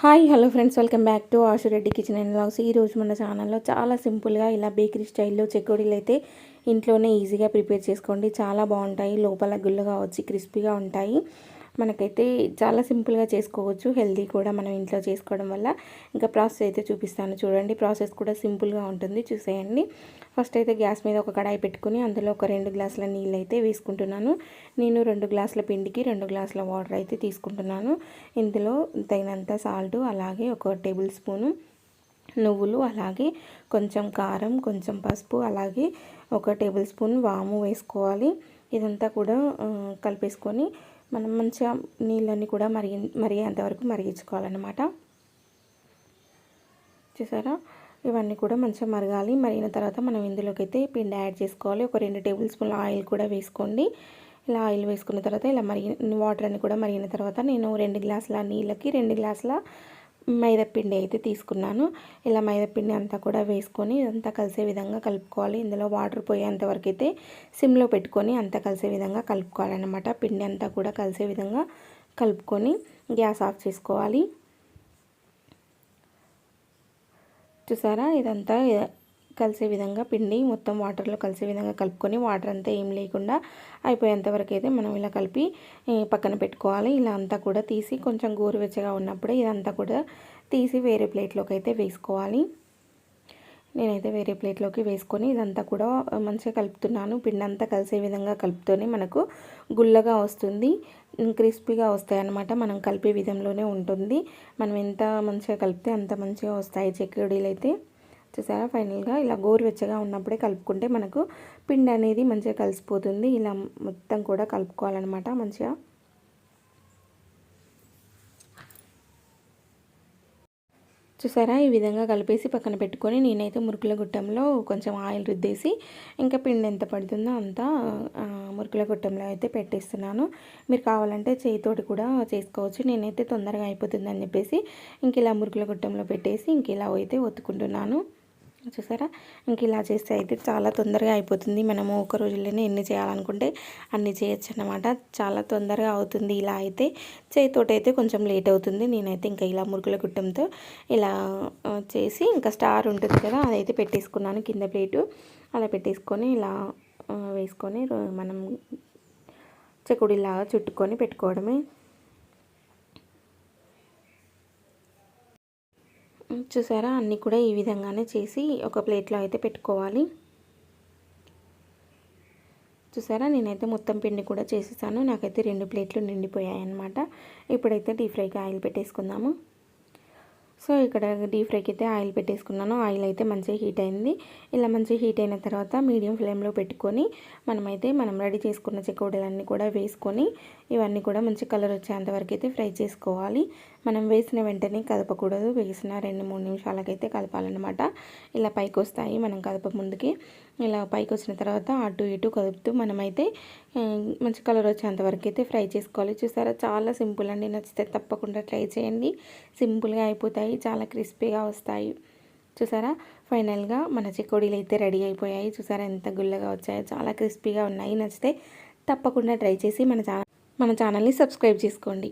Hi hello friends, welcome back to Ashu Reddy kitchen and vlogs. ఈరోజు మన ఛానల్లో చాలా సింపుల్గా ఇలా బేకరీ స్టైల్లో చెకోడీలు అయితే ఇంట్లోనే ఈజీగా ప్రిపేర్ చేసుకోండి. చాలా బాగుంటాయి, లోపల గుల్లగా వచ్చి క్రిస్పీగా ఉంటాయి. మనకైతే చాలా సింపుల్గా చేసుకోవచ్చు, హెల్దీ కూడా మనం ఇంట్లో చేసుకోవడం వల్ల. ఇంకా ప్రాసెస్ అయితే చూపిస్తాను చూడండి. ప్రాసెస్ కూడా సింపుల్గా ఉంటుంది, చూసేయండి. ఫస్ట్ అయితే గ్యాస్ మీద ఒక కడాయి పెట్టుకుని అందులో ఒక 2 గ్లాసుల నీళ్ళు అయితే వేసుకుంటున్నాను. నేను 2 గ్లాసుల పిండికి 2 గ్లాసుల వాటర్ అయితే తీసుకుంటున్నాను. ఇందులో తగినంత సాల్ట్, అలాగే ఒక టేబుల్ స్పూను నువ్వులు, అలాగే కొంచెం కారం, కొంచెం పసుపు, అలాగే ఒక టేబుల్ స్పూన్ వాము వేసుకోవాలి. ఇదంతా కూడా కలిపేసుకొని మనం మంచిగా నీళ్ళన్నీ కూడా మరిగేంతవరకు మరిగించుకోవాలన్నమాట. చూసారా, ఇవన్నీ కూడా మంచిగా మరగాలి. మరిగిన తర్వాత మనం ఇందులోకి అయితే పిండి యాడ్ చేసుకోవాలి. ఒక 2 టేబుల్ స్పూన్ల ఆయిల్ కూడా వేసుకోండి. ఇలా ఆయిల్ వేసుకున్న తర్వాత ఇలా వాటర్ అన్ని కూడా మరిగిన తర్వాత నేను 2 గ్లాసుల నీళ్ళకి 2 గ్లాసుల మైదాపిండి అయితే తీసుకున్నాను. ఇలా మైదాపిండి అంతా కూడా వేసుకొని ఇదంతా కలిసే విధంగా కలుపుకోవాలి. ఇందులో వాటర్ పోయేంత వరకు అయితే సిమ్లో పెట్టుకొని అంతా కలిసే విధంగా కలుపుకోవాలన్నమాట. పిండి అంతా కూడా కలిసే విధంగా కలుపుకొని గ్యాస్ ఆఫ్ చేసుకోవాలి. చూసారా, ఇదంతా కలిసే విధంగా పిండి మొత్తం వాటర్లో కలిసే విధంగా కలుపుకొని వాటర్ అంతా ఏం లేకుండా అయిపోయేంత వరకు అయితే మనం ఇలా కలిపి పక్కన పెట్టుకోవాలి. ఇలా అంతా కూడా తీసి కొంచెం గోరువెచ్చగా ఉన్నప్పుడే ఇదంతా కూడా తీసి వేరే ప్లేట్లోకి అయితే వేసుకోవాలి. నేనైతే వేరే ప్లేట్లోకి వేసుకొని ఇదంతా కూడా మంచిగా కలుపుతున్నాను. పిండి అంతా కలిసే విధంగా కలుపుతూనే మనకు గుల్లగా వస్తుంది, క్రిస్పీగా వస్తాయి అన్నమాట. మనం కలిపే విధంలోనే ఉంటుంది. మనం ఎంత మంచిగా కలిపితే అంత మంచిగా వస్తాయి చెకోడీలు అయితే. చూసారా, ఫైనల్గా ఇలా గోరువెచ్చగా ఉన్నప్పుడే కలుపుకుంటే మనకు పిండి అనేది మంచిగా కలిసిపోతుంది. ఇలా మొత్తం కూడా కలుపుకోవాలన్నమాట మంచిగా. చూసారా, ఈ విధంగా కలిపేసి పక్కన పెట్టుకొని నేనైతే మురుకుల గుట్టంలో కొంచెం ఆయిల్ రుద్దేసి ఇంకా పిండి ఎంత పడుతుందో అంత మురుకుల గుట్టంలో అయితే పెట్టేస్తున్నాను. మీరు కావాలంటే చేయితోటి కూడా చేసుకోవచ్చు. నేనైతే తొందరగా అయిపోతుందని చెప్పేసి ఇంక ఇలా మురుకుల గుట్టంలో పెట్టేసి ఇంక ఇలా అయితే ఒత్తుకుంటున్నాను. చూసారా, ఇంక ఇలా చేస్తే అయితే చాలా తొందరగా అయిపోతుంది. మనము ఒక రోజులోనే ఎన్ని చేయాలనుకుంటే అన్ని చేయొచ్చు అన్నమాట. చాలా తొందరగా అవుతుంది. ఇలా అయితే చేతితోటి అయితే కొంచెం లేట్ అవుతుంది. నేనైతే ఇంకా ఇలా మురుకుల గుట్టంతో ఇలా చేసి ఇంకా స్టార్ ఉంటుంది కదా, అదైతే పెట్టేసుకున్నాను కింద ప్లేటు. అలా పెట్టేసుకొని ఇలా వేసుకొని మనం చెకుడిలాగా చుట్టుకొని పెట్టుకోవడమే. చూసారా, అన్నీ కూడా ఈ విధంగానే చేసి ఒక ప్లేట్లో అయితే పెట్టుకోవాలి. చూసారా, నేనైతే మొత్తం పిండి కూడా చేసేసాను. నాకైతే 2 ప్లేట్లు నిండిపోయాయి అన్నమాట. ఇప్పుడైతే డీప్ ఫ్రైకి ఆయిల్ పెట్టేసుకుందాము. సో ఇక్కడ డీప్ ఫ్రైకి అయితే ఆయిల్ పెట్టేసుకున్నాను. ఆయిల్ అయితే మంచిగా హీట్ అయింది. ఇలా మంచిగా హీట్ అయిన తర్వాత మీడియం ఫ్లేమ్లో పెట్టుకొని మనం రెడీ చేసుకున్న చెకోడీలన్నీ కూడా వేసుకొని ఇవన్నీ కూడా మంచి కలర్ వచ్చేంత వరకు అయితే ఫ్రై చేసుకోవాలి. మనం వేసిన వెంటనే కదపకూడదు. వేసిన 2-3 నిమిషాలకైతే కలపాలన్నమాట. ఇలా పైకి వస్తాయి మనం కదప ముందుకి. ఇలా పైకి వచ్చిన తర్వాత అటు ఇటు కదుపుతూ మనమైతే మంచి కలర్ వచ్చేంత వరకు అయితే ఫ్రై చేసుకోవాలి. చూసారా, చాలా సింపుల్ అండి. నచ్చితే తప్పకుండా ట్రై చేయండి. సింపుల్గా అయిపోతాయి, చాలా క్రిస్పీగా వస్తాయి. చూసారా, ఫైనల్గా మన చెకోడీలు అయితే రెడీ అయిపోయాయి. చూసారా ఎంత గుల్లగా వచ్చాయో, చాలా క్రిస్పీగా ఉన్నాయి. నచ్చితే తప్పకుండా ట్రై చేసి మన ఛానల్ని సబ్స్క్రైబ్ చేసుకోండి.